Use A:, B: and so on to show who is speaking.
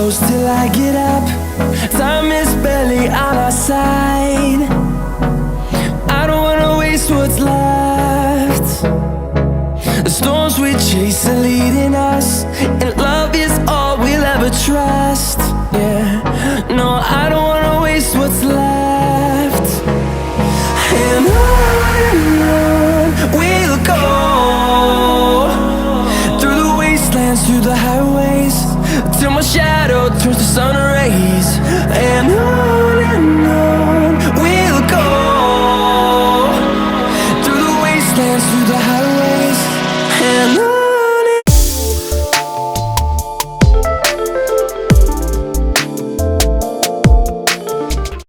A: close till I get up. Time is barely on our side. I don't wanna waste what's left. The storms we chase are leading us, and love is all we'll ever trust. Yeah, no, I don't wanna waste what's left. And on we'll go, through the wastelands, through the highways, till my shadow